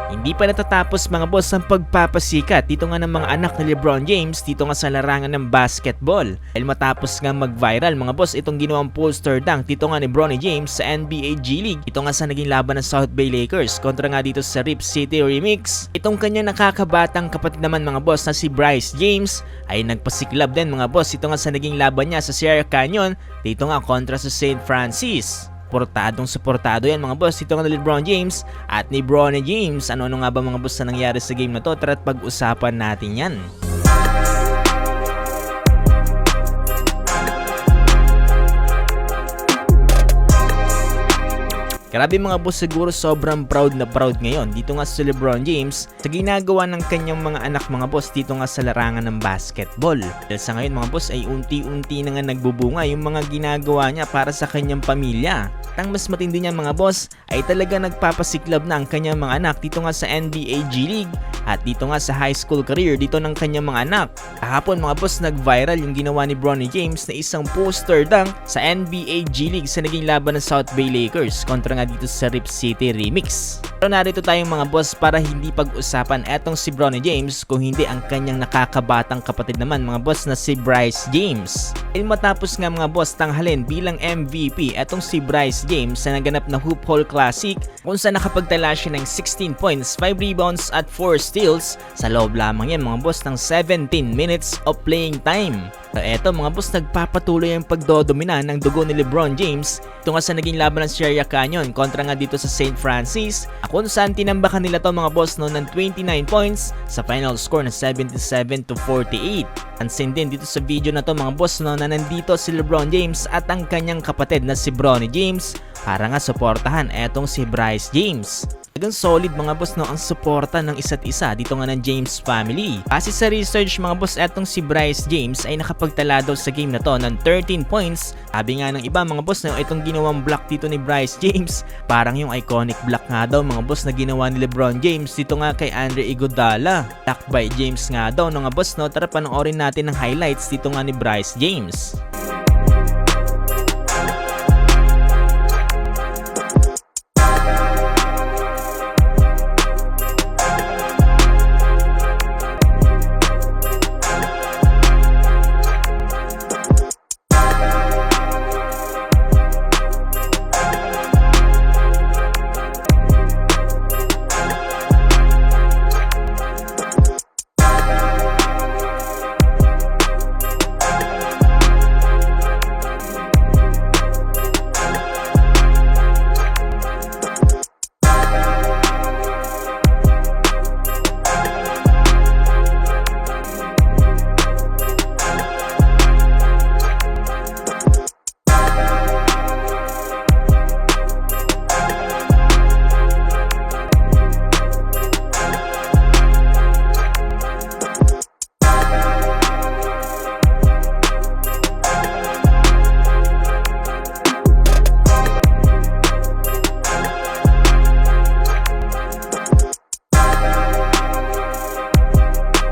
Hindi pa natatapos mga boss ang pagpapasikat dito nga ng mga anak ni LeBron James dito nga sa larangan ng basketball. Dahil matapos nga mag-viral mga boss itong ginawang poster dunk dito nga ni Bronny James sa NBA G League. Ito nga sa naging laban ng South Bay Lakers kontra nga dito sa Rip City Remix. Itong kanyang nakakabatang kapatid naman mga boss na si Bryce James ay nagpasiklab din mga boss ito nga sa naging laban niya sa Sierra Canyon dito nga kontra sa St. Francis. Suportado yan mga boss dito nga ni LeBron James at ni Bronny James. Ano nga ba mga boss na nangyari sa game na to? Tara't pag-usapan natin yan. Grabe mga boss, siguro sobrang proud na proud ngayon dito nga si LeBron James sa ginagawa ng kanyang mga anak mga boss dito nga sa larangan ng basketball. Dahil sa ngayon mga boss ay unti-unti na nga nagbubunga yung mga ginagawa niya para sa kanyang pamilya. Ang mas matindi niya mga boss ay talaga nagpapasiklab na ang kanyang mga anak dito nga sa NBA G League at dito nga sa high school career dito ng kanyang mga anak. Kahapon mga boss nag-viral yung ginawa ni Bronny James na isang poster dunk sa NBA G League sa naging laban ng South Bay Lakers kontra nga dito sa Rip City Remix. Pero narito tayong mga boss para hindi pag-usapan etong si Bronny James kung hindi ang kanyang nakakabatang kapatid naman mga boss na si Bryce James. Dahil matapos nga mga boss tanghalin bilang MVP etong si Bryce James sa naganap na Hoop Hall Classic kung saan nakapagtala siya ng 16 points, 5 rebounds at 4 steals sa loob lamang yan mga boss ng 17 minutes of playing time. So eto mga boss, nagpapatuloy ang pagdodomina ng dugo ni LeBron James ito nga sa naging laban ng Sierra Canyon kontra nga dito sa St. Francis kung saan tinambakan nila to mga boss no ng 29 points sa final score na 77-48. Pansin din dito sa video na to mga boss no na nandito si LeBron James at ang kanyang kapatid na si Bronny James para nga suportahan etong si Bryce James. Talagang solid mga boss no ang suporta ng isa't isa dito nga ng James family. Kasi sa research mga boss etong si Bryce James ay nakapagtala daw sa game na to ng 13 points. Sabi nga ng iba mga boss na itong ginawang block dito ni Bryce James parang yung iconic block nga daw mga boss na ginawa ni LeBron James dito nga kay Andre Iguodala. Block by James nga daw mga boss no. Tara panoorin natin ang highlights dito nga ni Bryce James.